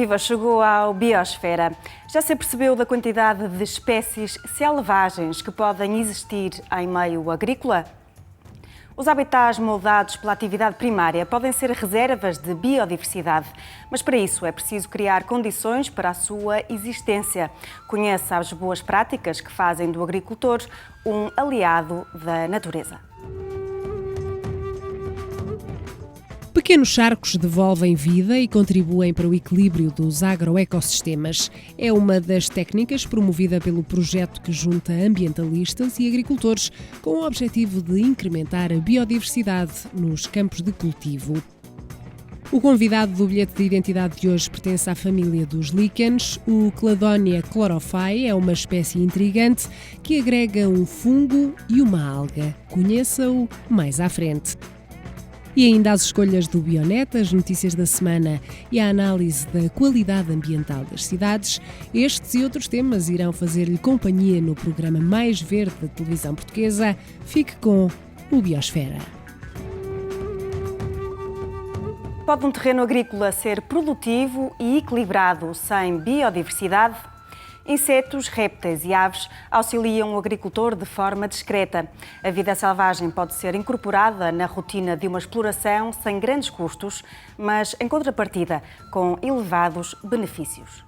Viva, chegou ao Biosfera. Já se apercebeu da quantidade de espécies selvagens que podem existir em meio agrícola? Os habitats moldados pela atividade primária podem ser reservas de biodiversidade, mas para isso é preciso criar condições para a sua existência. Conheça as boas práticas que fazem do agricultor um aliado da natureza. Pequenos charcos devolvem vida e contribuem para o equilíbrio dos agroecossistemas. É uma das técnicas promovida pelo projeto que junta ambientalistas e agricultores com o objetivo de incrementar a biodiversidade nos campos de cultivo. O convidado do bilhete de identidade de hoje pertence à família dos líquens. O Cladonia chlorophylla é uma espécie intrigante que agrega um fungo e uma alga. Conheça-o mais à frente. E ainda as escolhas do Bionet, as notícias da semana e a análise da qualidade ambiental das cidades. Estes e outros temas irão fazer-lhe companhia no programa mais verde da televisão portuguesa. Fique com o Biosfera. Pode um terreno agrícola ser produtivo e equilibrado sem biodiversidade? Insetos, répteis e aves auxiliam o agricultor de forma discreta. A vida selvagem pode ser incorporada na rotina de uma exploração sem grandes custos, mas em contrapartida com elevados benefícios.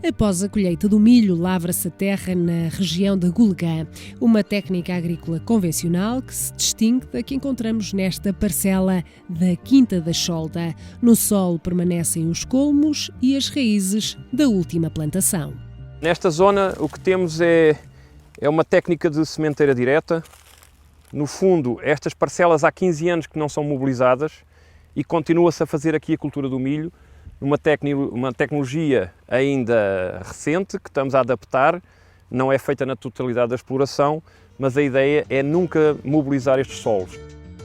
Após a colheita do milho, lavra-se a terra na região da Gulgã, uma técnica agrícola convencional que se distingue da que encontramos nesta parcela da Quinta da Cholda. No solo permanecem os colmos e as raízes da última plantação. Nesta zona o que temos é uma técnica de sementeira direta. No fundo, estas parcelas há 15 anos que não são mobilizadas e continua-se a fazer aqui a cultura do milho, uma tecnologia ainda recente que estamos a adaptar, não é feita na totalidade da exploração, mas a ideia é nunca mobilizar estes solos.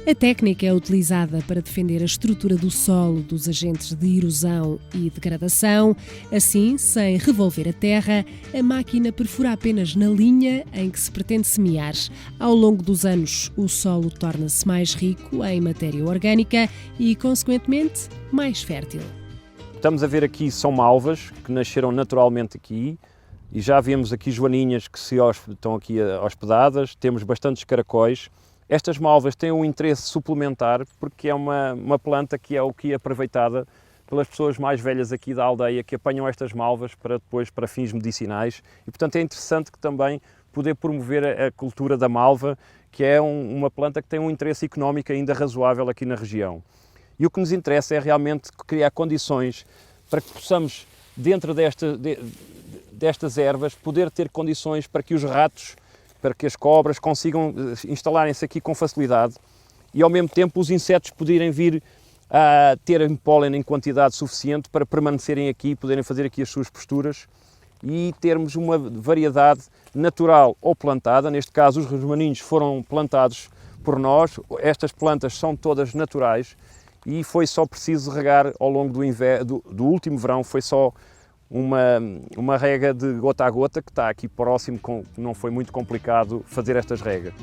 A técnica é utilizada para defender a estrutura do solo dos agentes de erosão e degradação. Assim, sem revolver a terra, a máquina perfura apenas na linha em que se pretende semear. Ao longo dos anos, o solo torna-se mais rico em matéria orgânica e, consequentemente, mais fértil. Estamos a ver aqui são malvas que nasceram naturalmente aqui e já vemos aqui joaninhas que estão aqui hospedadas, temos bastantes caracóis. Estas malvas têm um interesse suplementar porque é uma planta que é aproveitada pelas pessoas mais velhas aqui da aldeia que apanham estas malvas para fins medicinais e, portanto, é interessante que também poder promover a cultura da malva, que é uma planta que tem um interesse económico ainda razoável aqui na região. E o que nos interessa é realmente criar condições para que possamos, dentro destas ervas, poder ter condições para que os ratos, para que as cobras consigam instalarem-se aqui com facilidade e, ao mesmo tempo, os insetos poderem vir a ter pólen em quantidade suficiente para permanecerem aqui, poderem fazer aqui as suas posturas e termos uma variedade natural ou plantada. Neste caso, os rosmaninhos foram plantados por nós. Estas plantas são todas naturais e foi só preciso regar ao longo do último verão, foi só uma rega de gota a gota, que está aqui próximo, não foi muito complicado fazer estas regas.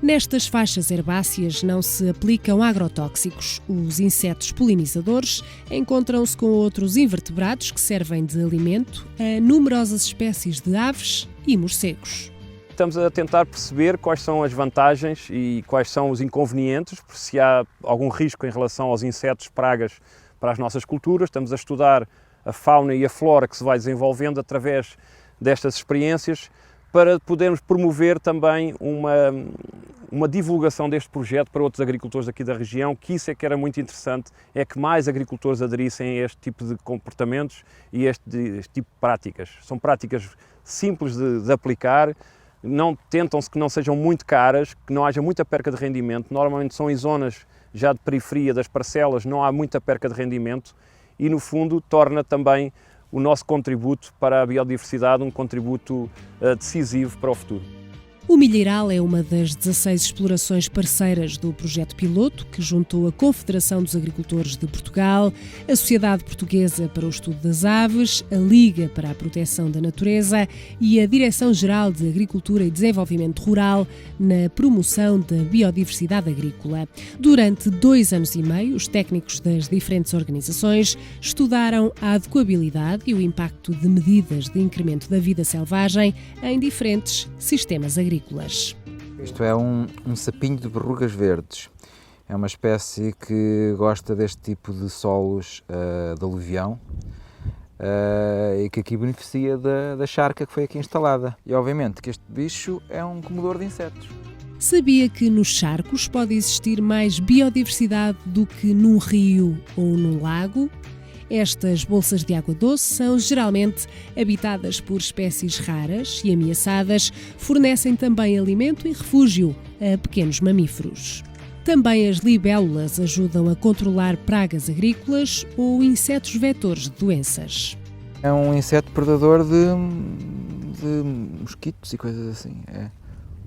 Nestas faixas herbáceas não se aplicam agrotóxicos. Os insetos polinizadores encontram-se com outros invertebrados que servem de alimento a numerosas espécies de aves e morcegos. Estamos a tentar perceber quais são as vantagens e quais são os inconvenientes, se há algum risco em relação aos insetos pragas para as nossas culturas. Estamos a estudar a fauna e a flora que se vai desenvolvendo através destas experiências para podermos promover também uma divulgação deste projeto para outros agricultores aqui da região, que isso é que era muito interessante, é que mais agricultores aderissem a este tipo de comportamentos e este tipo de práticas. São práticas simples de aplicar, tentam-se que não sejam muito caras, que não haja muita perca de rendimento. Normalmente são em zonas já de periferia das parcelas, não há muita perca de rendimento e, no fundo, torna também o nosso contributo para a biodiversidade um contributo decisivo para o futuro. O Milheiral é uma das 16 explorações parceiras do projeto piloto, que juntou a Confederação dos Agricultores de Portugal, a Sociedade Portuguesa para o Estudo das Aves, a Liga para a Proteção da Natureza e a Direção-Geral de Agricultura e Desenvolvimento Rural na promoção da biodiversidade agrícola. Durante 2 anos e meio, os técnicos das diferentes organizações estudaram a adequabilidade e o impacto de medidas de incremento da vida selvagem em diferentes sistemas agrícolas. Isto é um sapinho de verrugas verdes. É uma espécie que gosta deste tipo de solos de aluvião e que aqui beneficia da charca que foi aqui instalada. E obviamente que este bicho é um comedor de insetos. Sabia que nos charcos pode existir mais biodiversidade do que num rio ou num lago? Estas bolsas de água doce são geralmente habitadas por espécies raras e ameaçadas, fornecem também alimento e refúgio a pequenos mamíferos. Também as libélulas ajudam a controlar pragas agrícolas ou insetos vetores de doenças. É um inseto predador de mosquitos e coisas assim. É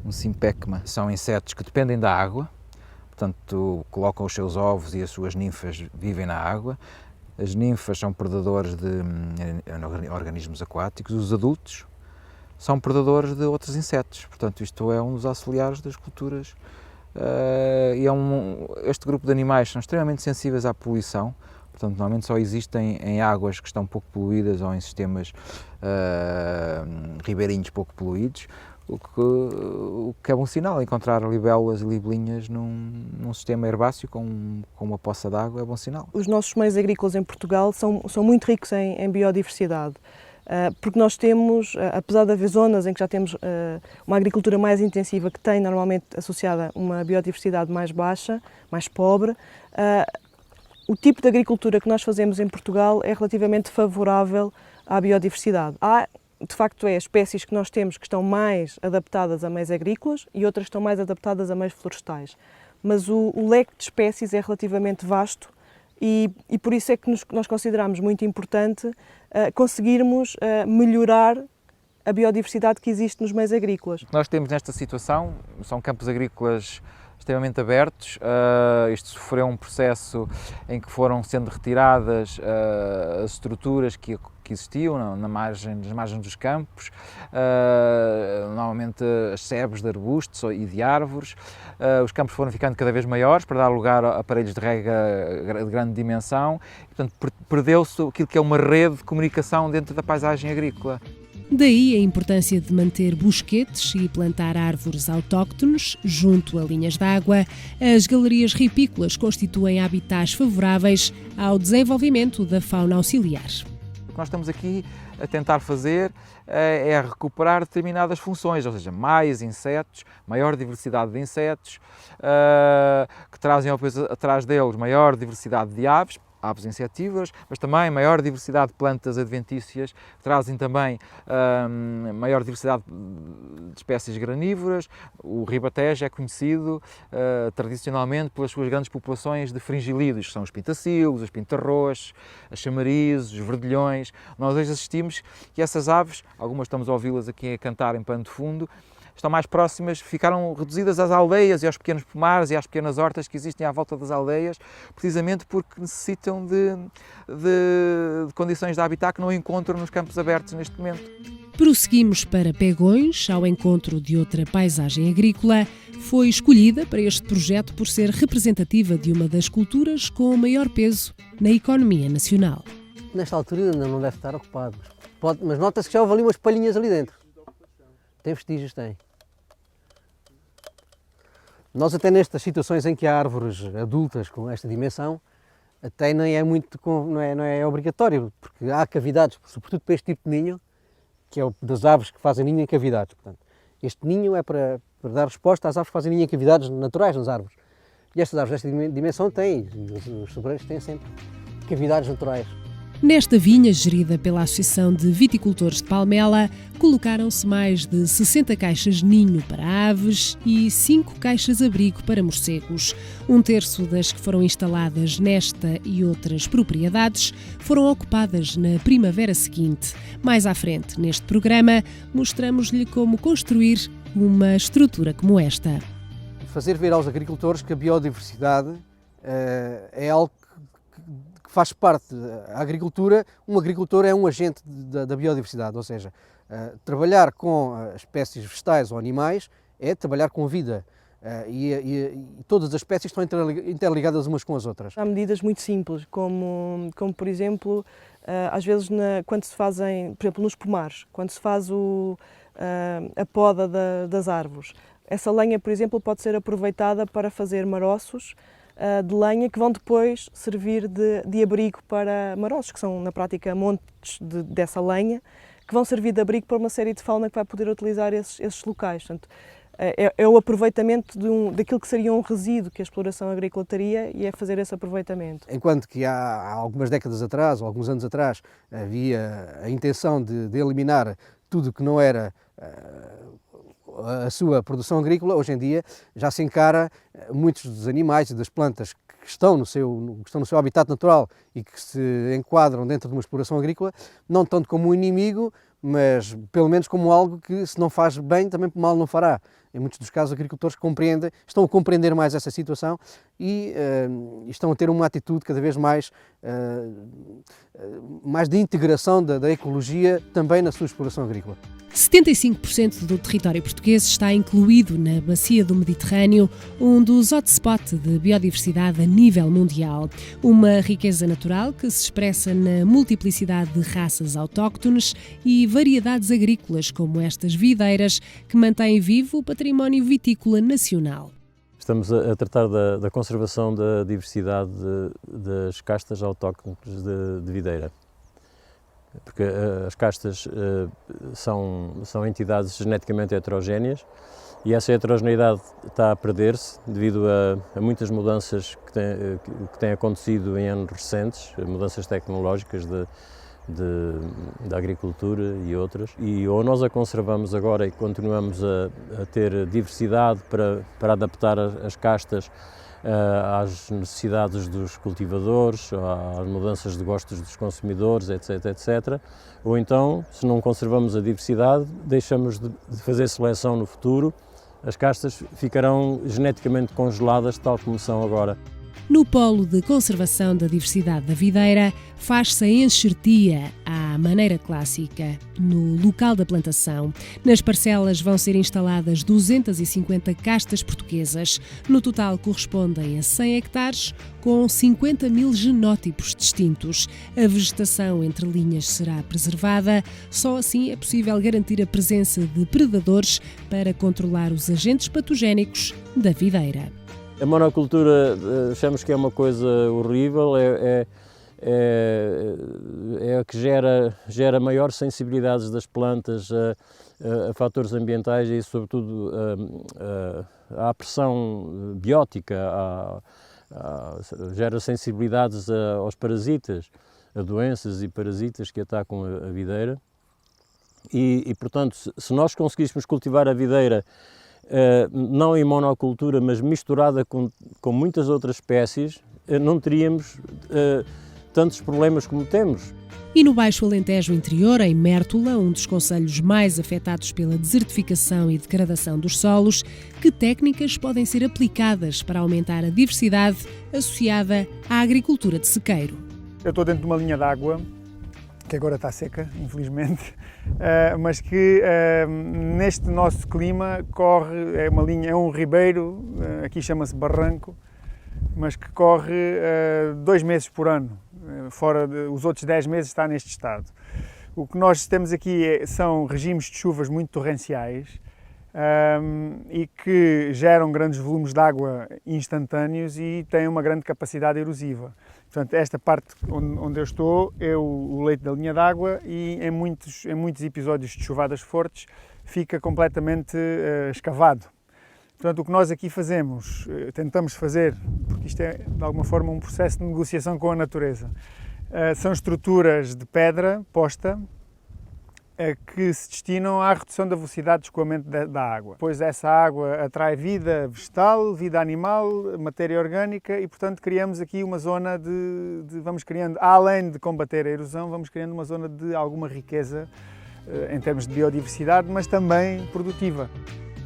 um simpecma. São insetos que dependem da água, portanto colocam os seus ovos e as suas ninfas vivem na água. As ninfas são predadores de organismos aquáticos, os adultos são predadores de outros insetos, portanto isto é um dos auxiliares das culturas este grupo de animais são extremamente sensíveis à poluição, portanto normalmente só existem em águas que estão pouco poluídas ou em sistemas ribeirinhos pouco poluídos, o que é bom sinal. Encontrar libélulas e libelinhas num sistema herbáceo com uma poça de água é bom sinal. Os nossos meios agrícolas em Portugal são muito ricos em biodiversidade, porque nós temos, apesar de haver zonas em que já temos uma agricultura mais intensiva que tem normalmente associada uma biodiversidade mais baixa, mais pobre, o tipo de agricultura que nós fazemos em Portugal é relativamente favorável à biodiversidade. Há, de facto, espécies que nós temos que estão mais adaptadas a meios agrícolas e outras que estão mais adaptadas a meios florestais. Mas o leque de espécies é relativamente vasto e por isso é que nós consideramos muito importante conseguirmos melhorar a biodiversidade que existe nos meios agrícolas. O que nós temos nesta situação são campos agrícolas extremamente abertos. Isto sofreu um processo em que foram sendo retiradas as estruturas que existiam nas margens dos campos, normalmente as sebes de arbustos e de árvores. Os campos foram ficando cada vez maiores para dar lugar a aparelhos de rega de grande dimensão. Portanto, perdeu-se aquilo que é uma rede de comunicação dentro da paisagem agrícola. Daí a importância de manter bosquetes e plantar árvores autóctones junto a linhas de água. As galerias ripícolas constituem habitats favoráveis ao desenvolvimento da fauna auxiliar. O que nós estamos aqui a tentar fazer é recuperar determinadas funções, ou seja, mais insetos, maior diversidade de insetos, que trazem atrás deles maior diversidade de aves insetívoras, mas também maior diversidade de plantas adventícias, trazem também maior diversidade de espécies granívoras. O Ribatejo é conhecido tradicionalmente pelas suas grandes populações de fringilídeos, que são os pintacilos, os pintarroas, as chamarizes, os verdilhões. Nós hoje assistimos que essas aves, algumas estamos a ouvi-las aqui a cantar em pano de fundo, estão mais próximas, ficaram reduzidas às aldeias e aos pequenos pomares e às pequenas hortas que existem à volta das aldeias, precisamente porque necessitam de condições de habitat que não encontram nos campos abertos neste momento. Prosseguimos para Pegões, ao encontro de outra paisagem agrícola. Foi escolhida para este projeto por ser representativa de uma das culturas com maior peso na economia nacional. Nesta altura ainda não deve estar ocupado, mas nota-se que já houve ali umas palhinhas ali dentro. Tem vestígios, tem. Nós até nestas situações em que há árvores adultas com esta dimensão, até não é obrigatório, porque há cavidades, sobretudo para este tipo de ninho, que é o das aves que fazem ninho em cavidades. Portanto, este ninho é para dar resposta às aves que fazem ninho em cavidades naturais nas árvores. E estas árvores desta dimensão têm, os sobreiros têm sempre cavidades naturais. Nesta vinha, gerida pela Associação de Viticultores de Palmela, colocaram-se mais de 60 caixas ninho para aves e 5 caixas-abrigo para morcegos. 1/3 das que foram instaladas nesta e outras propriedades foram ocupadas na primavera seguinte. Mais à frente, neste programa, mostramos-lhe como construir uma estrutura como esta. Fazer ver aos agricultores que a biodiversidade é algo que faz parte. A agricultura, um agricultor é um agente da biodiversidade, ou seja, trabalhar com espécies vegetais ou animais é trabalhar com a vida. E todas as espécies estão interligadas umas com as outras. Há medidas muito simples, como por exemplo, às vezes quando se fazem, por exemplo, nos pomares, quando se faz a poda das árvores, essa lenha, por exemplo, pode ser aproveitada para fazer maroços de lenha que vão depois servir de abrigo para maroços, que são na prática montes dessa lenha, que vão servir de abrigo para uma série de fauna que vai poder utilizar esses locais. Portanto, é o aproveitamento daquilo que seria um resíduo que a exploração agrícola teria, e é fazer esse aproveitamento. Enquanto que há algumas décadas atrás, ou alguns anos atrás, havia a intenção de eliminar tudo que não era a sua produção agrícola, hoje em dia já se encara muitos dos animais e das plantas que estão no seu habitat natural e que se enquadram dentro de uma exploração agrícola, não tanto como um inimigo, mas pelo menos como algo que, se não faz bem, também mal não fará. Em muitos dos casos, agricultores estão a compreender mais essa situação e estão a ter uma atitude cada vez mais de integração da ecologia também na sua exploração agrícola. 75% do território português está incluído na Bacia do Mediterrâneo, um dos hotspots de biodiversidade a nível mundial. Uma riqueza natural que se expressa na multiplicidade de raças autóctones e variedades agrícolas, como estas videiras, que mantêm vivo o património vitícola nacional. Estamos a tratar da conservação da diversidade das castas autóctones de videira. Porque as castas são entidades geneticamente heterogéneas e essa heterogeneidade está a perder-se devido a muitas mudanças que têm acontecido em anos recentes, mudanças tecnológicas da agricultura e outras. E ou nós a conservamos agora e continuamos a ter diversidade para adaptar as castas às necessidades dos cultivadores, às mudanças de gostos dos consumidores, etc, etc. Ou então, se não conservamos a diversidade, deixamos de fazer seleção no futuro, as castas ficarão geneticamente congeladas, tal como são agora. No polo de conservação da diversidade da videira, faz-se a enxertia à maneira clássica, no local da plantação. Nas parcelas vão ser instaladas 250 castas portuguesas. No total correspondem a 100 hectares, com 50 mil genótipos distintos. A vegetação entre linhas será preservada. Só assim é possível garantir a presença de predadores para controlar os agentes patogénicos da videira. A monocultura, achamos que é uma coisa horrível, é a que gera maior sensibilidades das plantas a fatores ambientais e, sobretudo, à pressão biótica, gera sensibilidades aos parasitas, a doenças e parasitas que atacam a videira. E, portanto, se nós conseguíssemos cultivar a videira não em monocultura, mas misturada com muitas outras espécies, não teríamos tantos problemas como temos. E no Baixo Alentejo Interior, em Mértola, um dos concelhos mais afetados pela desertificação e degradação dos solos, que técnicas podem ser aplicadas para aumentar a diversidade associada à agricultura de sequeiro? Eu estou dentro de uma linha de água, que agora está seca, infelizmente, mas que neste nosso clima corre, é um ribeiro, aqui chama-se barranco, mas que corre 2 meses por ano, fora os outros 10 meses está neste estado. O que nós temos aqui são regimes de chuvas muito torrenciais e que geram grandes volumes de água instantâneos e têm uma grande capacidade erosiva. Portanto, esta parte onde eu estou é o leito da linha d'água e em muitos episódios de chuvadas fortes fica completamente escavado. Portanto, o que nós aqui fazemos, tentamos fazer, porque isto é de alguma forma um processo de negociação com a natureza, são estruturas de pedra posta que se destinam à redução da velocidade de escoamento da água. Depois essa água atrai vida vegetal, vida animal, matéria orgânica e, portanto, criamos aqui uma zona vamos criando, além de combater a erosão, vamos criando uma zona de alguma riqueza em termos de biodiversidade, mas também produtiva.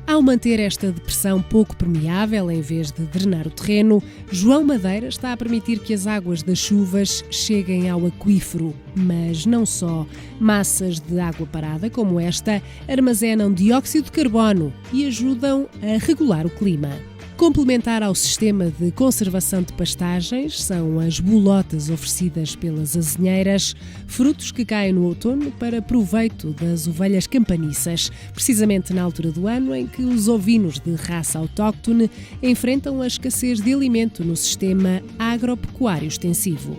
Ao manter esta depressão pouco permeável, em vez de drenar o terreno, João Madeira está a permitir que as águas das chuvas cheguem ao aquífero. Mas não só. Massas de água parada, como esta, armazenam dióxido de carbono e ajudam a regular o clima. Complementar ao sistema de conservação de pastagens são as bolotas oferecidas pelas azinheiras, frutos que caem no outono para proveito das ovelhas campaniças, precisamente na altura do ano em que os ovinos de raça autóctone enfrentam a escassez de alimento no sistema agropecuário extensivo.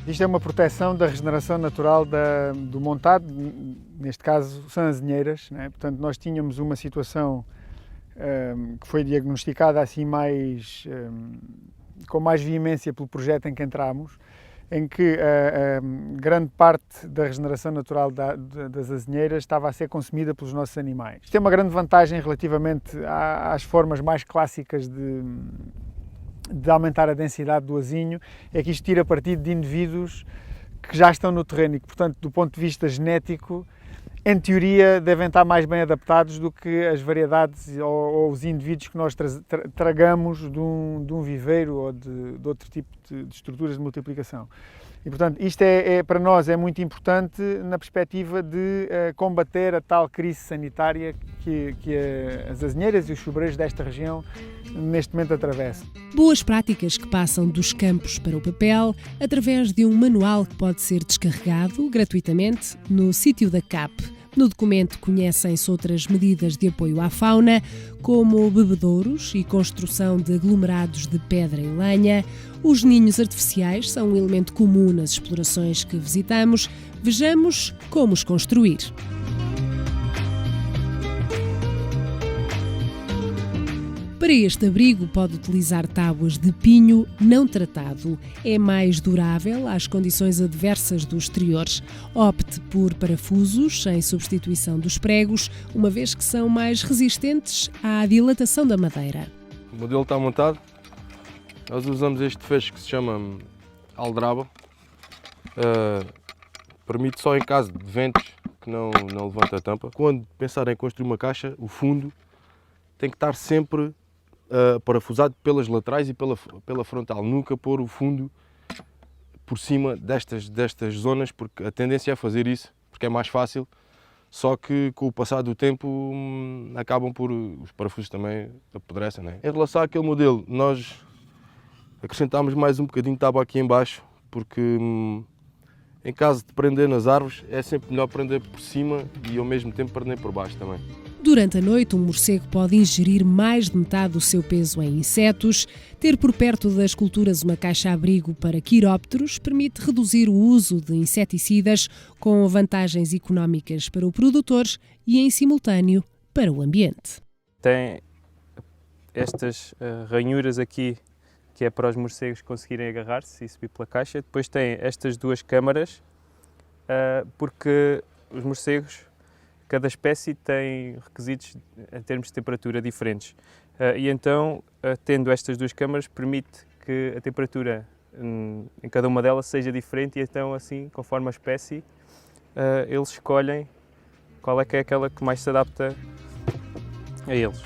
Isto é uma proteção da regeneração natural do montado, neste caso são azinheiras, né? Portanto, nós tínhamos uma situação que foi diagnosticada assim com mais veemência pelo projeto em que entramos, em que grande parte da regeneração natural das azinheiras estava a ser consumida pelos nossos animais. Isto tem uma grande vantagem relativamente às formas mais clássicas de aumentar a densidade do azinho, é que isto tira partido de indivíduos que já estão no terreno e que, portanto, do ponto de vista genético, em teoria, devem estar mais bem adaptados do que as variedades ou os indivíduos que nós tragamos de um viveiro ou de outro tipo de estruturas de multiplicação. E, portanto, isto para nós é muito importante na perspectiva de combater a tal crise sanitária que as azinheiras e os chuveiros desta região neste momento atravessam. Boas práticas que passam dos campos para o papel através de um manual que pode ser descarregado gratuitamente no sítio da CAP. No documento conhecem-se outras medidas de apoio à fauna, como bebedouros e construção de aglomerados de pedra e lenha. Os ninhos artificiais são um elemento comum nas explorações que visitamos. Vejamos como os construir. Para este abrigo pode utilizar tábuas de pinho não tratado. É mais durável às condições adversas do exterior. Opte por parafusos em substituição dos pregos, uma vez que são mais resistentes à dilatação da madeira. O modelo está montado. Nós usamos este fecho que se chama aldraba. Permite só em caso de ventos que não levanta a tampa. Quando pensar em construir uma caixa, o fundo tem que estar sempre parafusado pelas laterais e pela frontal, nunca pôr o fundo por cima destas zonas, porque a tendência é fazer isso, porque é mais fácil, só que com o passar do tempo acabam por os parafusos também apodrecem, né? Em relação àquele modelo, nós acrescentámos mais um bocadinho de tábua aqui em baixo, porque em caso de prender nas árvores é sempre melhor prender por cima e ao mesmo tempo prender por baixo também. Durante a noite, um morcego pode ingerir mais de metade do seu peso em insetos. Ter por perto das culturas uma caixa-abrigo para quirópteros permite reduzir o uso de inseticidas, com vantagens económicas para o produtor e, em simultâneo, para o ambiente. Tem estas ranhuras aqui, que é para os morcegos conseguirem agarrar-se e subir pela caixa. Depois tem estas duas câmaras, porque os morcegos, cada espécie tem requisitos em termos de temperatura diferentes. E então, tendo estas duas câmaras, permite que a temperatura em cada uma delas seja diferente e então, assim, conforme a espécie, eles escolhem qual é que é aquela que mais se adapta a eles.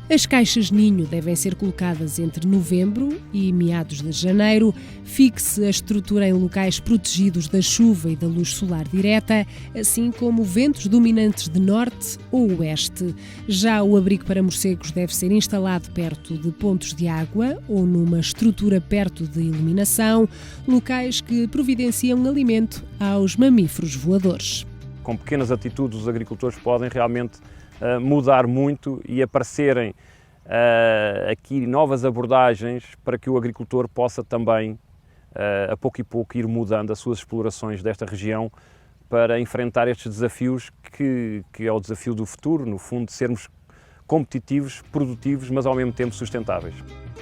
As caixas ninho devem ser colocadas entre novembro e meados de janeiro. Fixe a estrutura em locais protegidos da chuva e da luz solar direta, assim como ventos dominantes de norte ou oeste. Já o abrigo para morcegos deve ser instalado perto de pontos de água ou numa estrutura perto de iluminação, locais que providenciam alimento aos mamíferos voadores. Com pequenas atitudes, os agricultores podem realmente mudar muito e aparecerem aqui novas abordagens para que o agricultor possa também, a pouco e pouco, ir mudando as suas explorações desta região para enfrentar estes desafios que é o desafio do futuro, no fundo, de sermos competitivos, produtivos, mas ao mesmo tempo sustentáveis.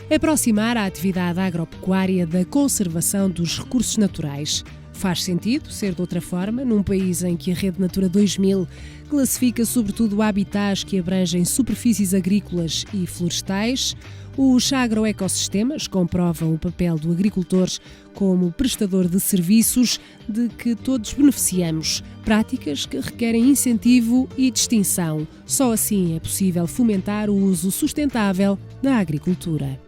Aproximar a atividade agropecuária da conservação dos recursos naturais. Faz sentido ser de outra forma, num país em que a Rede Natura 2000 classifica sobretudo habitats que abrangem superfícies agrícolas e florestais. Os agroecossistemas comprovam o papel do agricultor como prestador de serviços de que todos beneficiamos, práticas que requerem incentivo e distinção. Só assim é possível fomentar o uso sustentável da agricultura.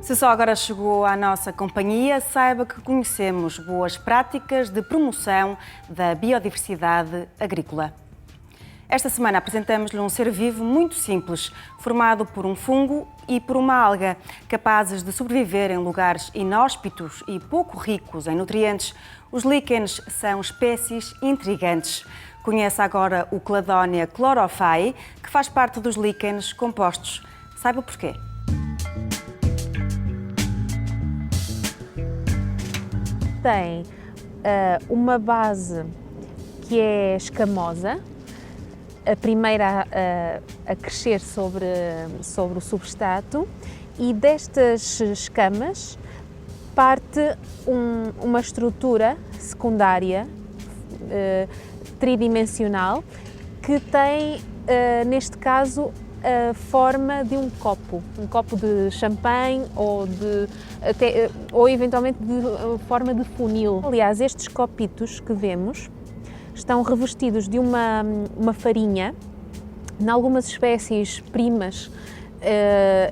Se só agora chegou à nossa companhia, saiba que conhecemos boas práticas de promoção da biodiversidade agrícola. Esta semana apresentamos-lhe um ser vivo muito simples, formado por um fungo e por uma alga, capazes de sobreviver em lugares inóspitos e pouco ricos em nutrientes. Os líquens são espécies intrigantes. Conheça agora o Cladonia chlorophyllae, que faz parte dos líquens compostos. Saiba porquê. Tem uma base que é escamosa, a primeira a crescer sobre o substrato, e destas escamas parte uma estrutura secundária tridimensional que tem, neste caso, a forma de um copo de champanhe ou eventualmente de forma de funil. Aliás, estes copitos que vemos estão revestidos de uma farinha. Em algumas espécies primas,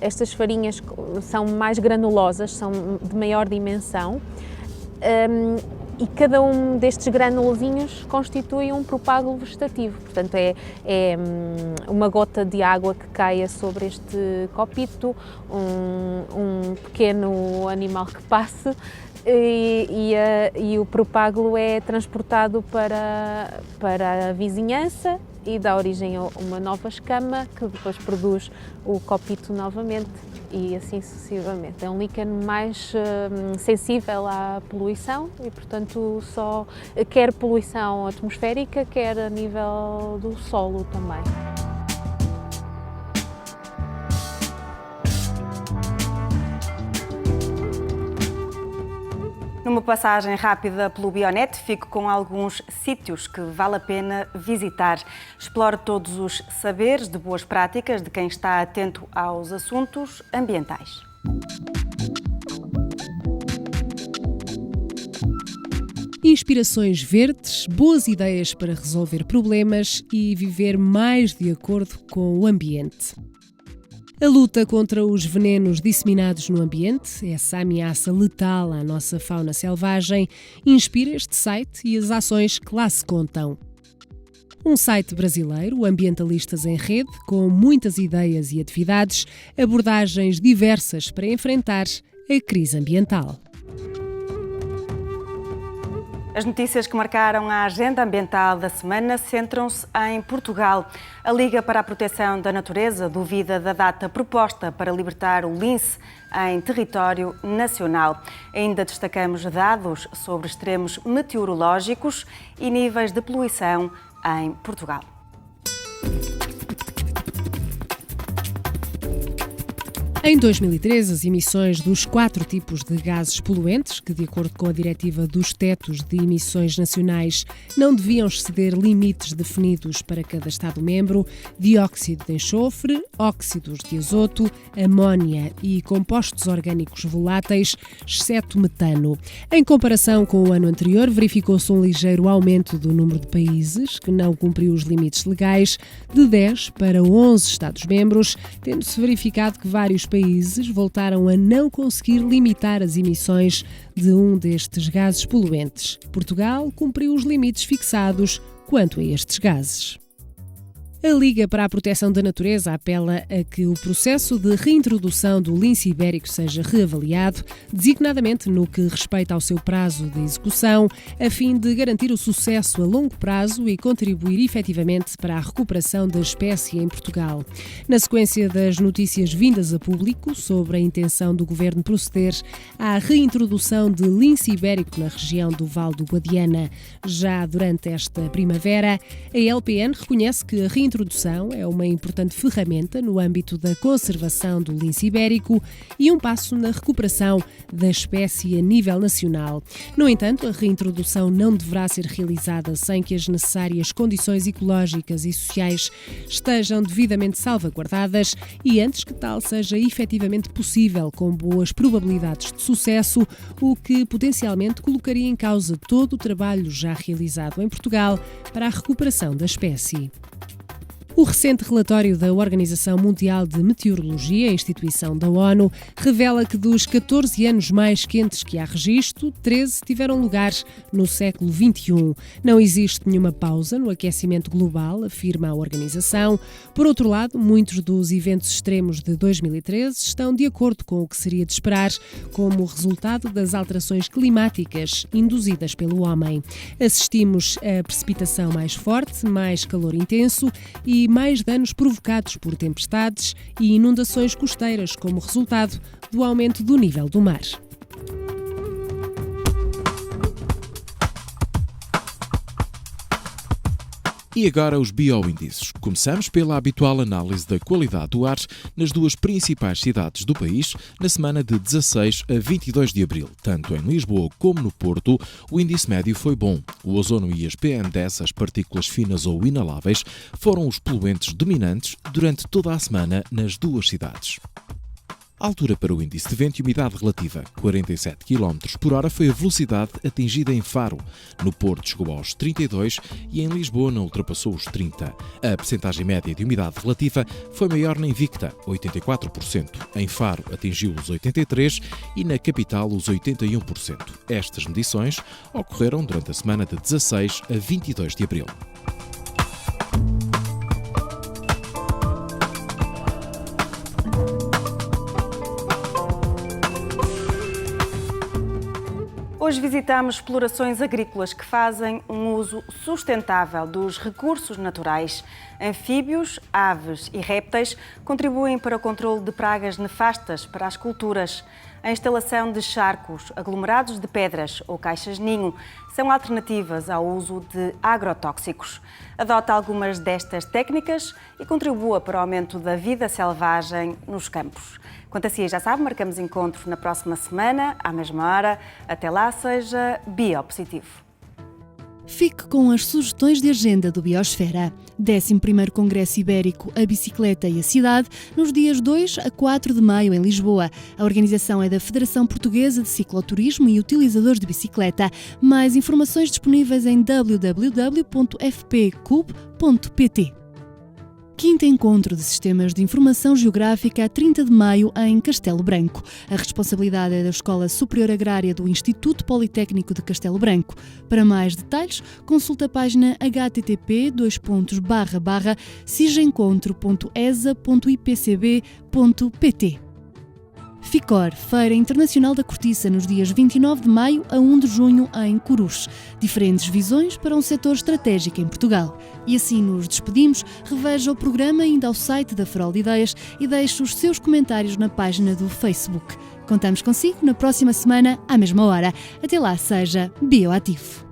estas farinhas são mais granulosas, são de maior dimensão, e cada um destes granulozinhos constitui um propágulo vegetativo. Portanto, é uma gota de água que caia sobre este copito, um pequeno animal que passe, e o propágulo é transportado para a vizinhança e dá origem a uma nova escama que depois produz o copito novamente, e assim sucessivamente. É um líquen mais sensível à poluição e, portanto, só quer poluição atmosférica, quer a nível do solo também. Numa passagem rápida pelo Bionet, fico com alguns sítios que vale a pena visitar. Explore todos os saberes de boas práticas de quem está atento aos assuntos ambientais. Inspirações verdes, boas ideias para resolver problemas e viver mais de acordo com o ambiente. A luta contra os venenos disseminados no ambiente, essa ameaça letal à nossa fauna selvagem, inspira este site e as ações que lá se contam. Um site brasileiro, Ambientalistas em Rede, com muitas ideias e atividades, abordagens diversas para enfrentar a crise ambiental. As notícias que marcaram a agenda ambiental da semana centram-se em Portugal. A Liga para a Proteção da Natureza duvida da data proposta para libertar o lince em território nacional. Ainda destacamos dados sobre extremos meteorológicos e níveis de poluição em Portugal. Em 2013, as emissões dos 4 tipos de gases poluentes, que, de acordo com a Diretiva dos Tetos de Emissões Nacionais, não deviam exceder limites definidos para cada Estado-membro, dióxido de enxofre, óxidos de azoto, amónia e compostos orgânicos voláteis, exceto metano. Em comparação com o ano anterior, verificou-se um ligeiro aumento do número de países que não cumpriu os limites legais, de 10 para 11 Estados-membros, tendo-se verificado que vários países voltaram a não conseguir limitar as emissões de um destes gases poluentes. Portugal cumpriu os limites fixados quanto a estes gases. A Liga para a Proteção da Natureza apela a que o processo de reintrodução do lince ibérico seja reavaliado, designadamente no que respeita ao seu prazo de execução, a fim de garantir o sucesso a longo prazo e contribuir efetivamente para a recuperação da espécie em Portugal. Na sequência das notícias vindas a público sobre a intenção do Governo proceder à reintrodução de lince ibérico na região do Vale do Guadiana já durante esta primavera, a LPN reconhece que a reintrodução reintrodução é uma importante ferramenta no âmbito da conservação do lince ibérico e um passo na recuperação da espécie a nível nacional. No entanto, a reintrodução não deverá ser realizada sem que as necessárias condições ecológicas e sociais estejam devidamente salvaguardadas e antes que tal seja efetivamente possível com boas probabilidades de sucesso, o que potencialmente colocaria em causa todo o trabalho já realizado em Portugal para a recuperação da espécie. O recente relatório da Organização Mundial de Meteorologia, a instituição da ONU, revela que dos 14 anos mais quentes que há registro, 13 tiveram lugar no século XXI. Não existe nenhuma pausa no aquecimento global, afirma a organização. Por outro lado, muitos dos eventos extremos de 2013 estão de acordo com o que seria de esperar como resultado das alterações climáticas induzidas pelo homem. Assistimos a precipitação mais forte, mais calor intenso e mais danos provocados por tempestades e inundações costeiras como resultado do aumento do nível do mar. E agora os bioíndices. Começamos pela habitual análise da qualidade do ar nas duas principais cidades do país na semana de 16 a 22 de abril. Tanto em Lisboa como no Porto, o índice médio foi bom. O ozono e as PM10, as partículas finas ou inaláveis, foram os poluentes dominantes durante toda a semana nas duas cidades. A altura para o índice de vento e umidade relativa, 47 km por hora, foi a velocidade atingida em Faro. No Porto chegou aos 32 e em Lisboa não ultrapassou os 30. A percentagem média de umidade relativa foi maior na Invicta, 84%. Em Faro atingiu os 83% e na capital os 81%. Estas medições ocorreram durante a semana de 16 a 22 de abril. Hoje visitamos explorações agrícolas que fazem um uso sustentável dos recursos naturais. Anfíbios, aves e répteis contribuem para o controle de pragas nefastas para as culturas. A instalação de charcos, aglomerados de pedras ou caixas-ninho são alternativas ao uso de agrotóxicos. Adota algumas destas técnicas e contribua para o aumento da vida selvagem nos campos. Quanto a si, já sabe, marcamos encontro na próxima semana, à mesma hora. Até lá, seja biopositivo. Fique com as sugestões de agenda do Biosfera. 11º Congresso Ibérico A Bicicleta e a Cidade, nos dias 2 a 4 de maio em Lisboa. A organização é da Federação Portuguesa de Cicloturismo e Utilizadores de Bicicleta. Mais informações disponíveis em www.fpcub.pt. Quinto Encontro de Sistemas de Informação Geográfica a 30 de maio em Castelo Branco. A responsabilidade é da Escola Superior Agrária do Instituto Politécnico de Castelo Branco. Para mais detalhes, consulte a página http://sigencontro.esa.ipcb.pt. FICOR, Feira Internacional da Cortiça, nos dias 29 de maio a 1 de junho em Corus. Diferentes visões para um setor estratégico em Portugal. E assim nos despedimos. Reveja o programa indo ao site da Farol de Ideias e deixe os seus comentários na página do Facebook. Contamos consigo na próxima semana, à mesma hora. Até lá, seja bioativo.